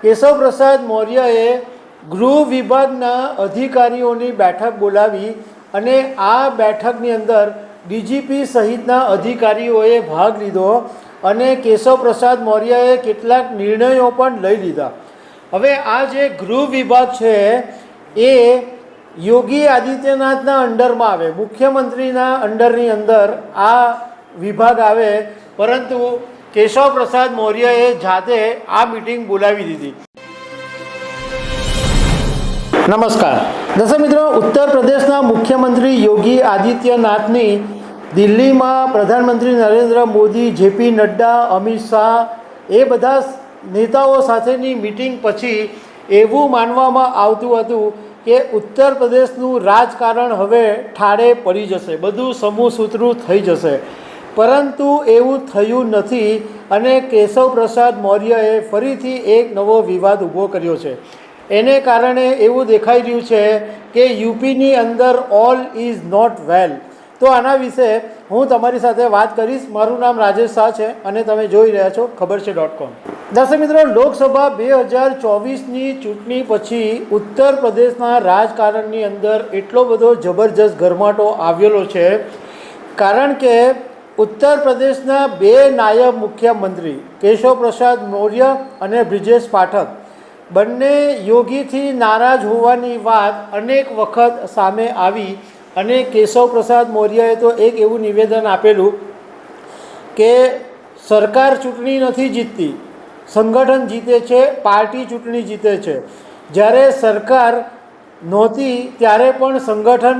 કેશવ પ્રસાદ મૌર્યએ ગૃહ વિભાગના અધિકારીઓની બેઠક બોલાવી અને આ બેઠકની અંદર ડીજીપી સહિતના અધિકારીઓએ ભાગ લીધો અને કેશવ પ્રસાદ મૌર્યએ કેટલાક નિર્ણયો પણ લઈ લીધા. હવે આ જે ગૃહ વિભાગ છે એ યોગી આદિત્યનાથના અંડરમાં આવે, મુખ્યમંત્રીના અંડરની અંદર આ વિભાગ આવે, પરંતુ કેશવ પ્રસાદ મૌર્યએ જાતે આ મીટિંગ બોલાવી દીધી. નમસ્કાર દર્શક મિત્રો, ઉત્તર પ્રદેશના મુખ્યમંત્રી યોગી આદિત્યનાથની દિલ્હીમાં પ્રધાનમંત્રી નરેન્દ્ર મોદી, જેપી નડ્ડા, અમિત શાહ એ બધા નેતાઓ સાથેની મિટિંગ પછી એવું માનવામાં આવતું હતું કે ઉત્તર પ્રદેશનું રાજકારણ હવે ઠારે પડી જશે, બધું સમૂહસૂત્રું થઈ જશે. પરંતુ એવું થયું નથી અને કેશવ પ્રસાદ મૌર્યએ ફરીથી એક નવો વિવાદ ઊભો કર્યો છે. એને કારણે એવું દેખાઈ રહ્યું છે કે યુપીની અંદર ઓલ ઇઝ નોટ વેલ. તો આના વિશે હું તમારી સાથે વાત કરીશ. મારું નામ રાજેશ શાહ છે અને તમે જોઈ રહ્યા છો ખબર છે .com. દર્શક મિત્રો, લોકસભા 2024ની ચૂંટણી પછી ઉત્તર પ્રદેશના રાજકારણની અંદર એટલો બધો જબરજસ્ત ગરમાટો આવેલો છે, કારણ કે ઉત્તર પ્રદેશના બે નાયબ મુખ્યમંત્રી કેશવ પ્રસાદ મૌર્ય અને બ્રિજેશ પાઠક બંને યોગીથી નારાજ હોવાની વાત અનેક વખત સામે આવી અને કેશવ પ્રસાદ મૌર્યએ તો એક એવું નિવેદન આપેલું કે સરકાર ચૂંટણી નથી જીતતી, સંગઠન જીતે છે, પાર્ટી ચૂંટણી જીતે છે. જ્યારે સરકાર નહોતી ત્યારે પણ સંગઠન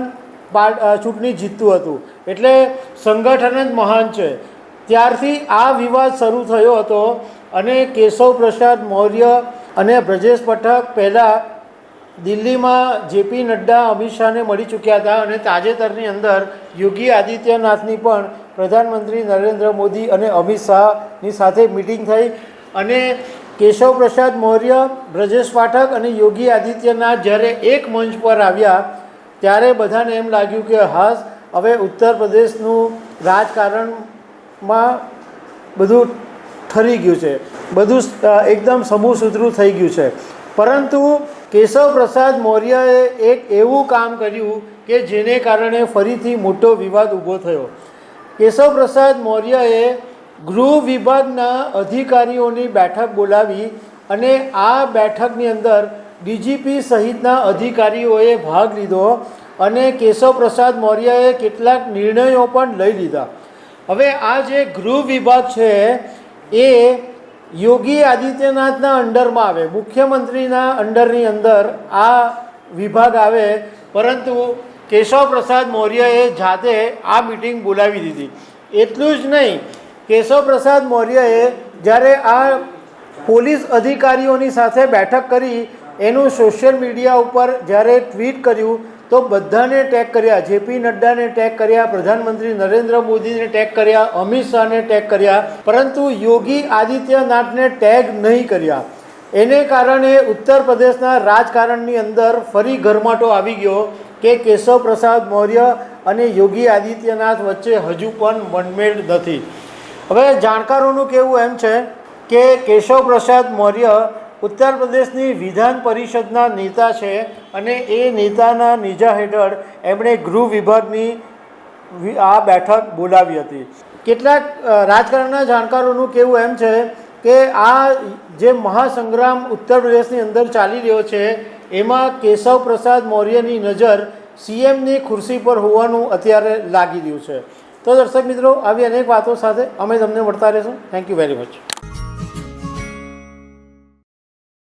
ચૂંટણી જીતતું હતું, એટલે સંગઠન જ મહાન છે. ત્યારથી આ વિવાદ શરૂ થયો હતો અને કેશવ પ્રસાદ મૌર્ય અને બ્રજેશ પાઠક પહેલાં દિલ્હીમાં જેપી નડ્ડા, અમિત શાહને મળી ચૂક્યા હતા અને તાજેતરની અંદર યોગી આદિત્યનાથની પણ પ્રધાનમંત્રી નરેન્દ્ર મોદી અને અમિત શાહની સાથે મિટિંગ થઈ અને કેશવ પ્રસાદ મૌર્ય, બ્રજેશ પાઠક અને યોગી આદિત્યનાથ જ્યારે એક મંચ પર આવ્યા ત્યારે બધાને એમ લાગ્યું કે હાસ હવે ઉત્તર પ્રદેશનું રાજકારણમાં બધું ઠરી ગયું છે, બધું એકદમ સમૂહસૂત્રું થઈ ગયું છે. પરંતુ કેશવ પ્રસાદ મૌર્યએ એક એવું કામ કર્યું કે જેને કારણે ફરીથી મોટો વિવાદ ઊભો થયો. કેશવ પ્રસાદ મૌર્યએ ગૃહ વિભાગના અધિકારીઓની બેઠક બોલાવી અને આ બેઠકની અંદર ડીજીપી સહિતના અધિકારીઓએ ભાગ લીધો અને કેશવ પ્રસાદ મૌર્યએ કેટલાક નિર્ણયો પણ લઈ લીધા. હવે આ જે ગૃહ વિભાગ છે એ યોગી આદિત્યનાથના અંડરમાં આવે, મુખ્યમંત્રીના અંડરની અંદર આ વિભાગ આવે, પરંતુ કેશવ પ્રસાદ મૌર્યએ જાતે આ મિટિંગ બોલાવી દીધી. એટલું જ નહીં, કેશવ પ્રસાદ મૌર્યએ જ્યારે આ પોલીસ અધિકારીઓની સાથે બેઠક કરી, એનું સોશિયલ મીડિયા ઉપર જ્યારે ટ્વીટ કર્યું તો બધાને ટેગ કર્યા, જેપી નડ્ડાને ટેગ કર્યા, પ્રધાનમંત્રી નરેન્દ્ર મોદીને ટેગ કર્યા, અમિત શાહને ટેગ કર્યા, પરંતુ યોગી આદિત્યનાથને ટેગ નહીં કર્યા. એને કારણે ઉત્તર પ્રદેશના રાજકારણની અંદર ફરી ગરમાટો આવી ગયો કે કેશવ પ્રસાદ મૌર્ય અને યોગી આદિત્યનાથ વચ્ચે હજુ પણ મનમેળ નથી. હવે જાણકારોનું કહેવું એમ છે કે કેશવ પ્રસાદ મૌર્ય ઉત્તર પ્રદેશની વિધાન પરિષદના નેતા છે અને એ નેતાના નેજા હેઠળ એમણે ગૃહ વિભાગની આ બેઠક બોલાવી હતી. કેટલાક રાજકારણના જાણકારોનું કહેવું એમ છે કે આ જે મહાસંગ્રામ ઉત્તર પ્રદેશની અંદર ચાલી રહ્યો છે એમાં કેશવ પ્રસાદ મૌર્યની નજર સીએમની ખુરશી પર હોવાનું અત્યારે લાગી રહ્યું છે. તો દર્શક મિત્રો, આવી અનેક વાતો સાથે અમે તમને મળતા રહીશું. Thank you very much.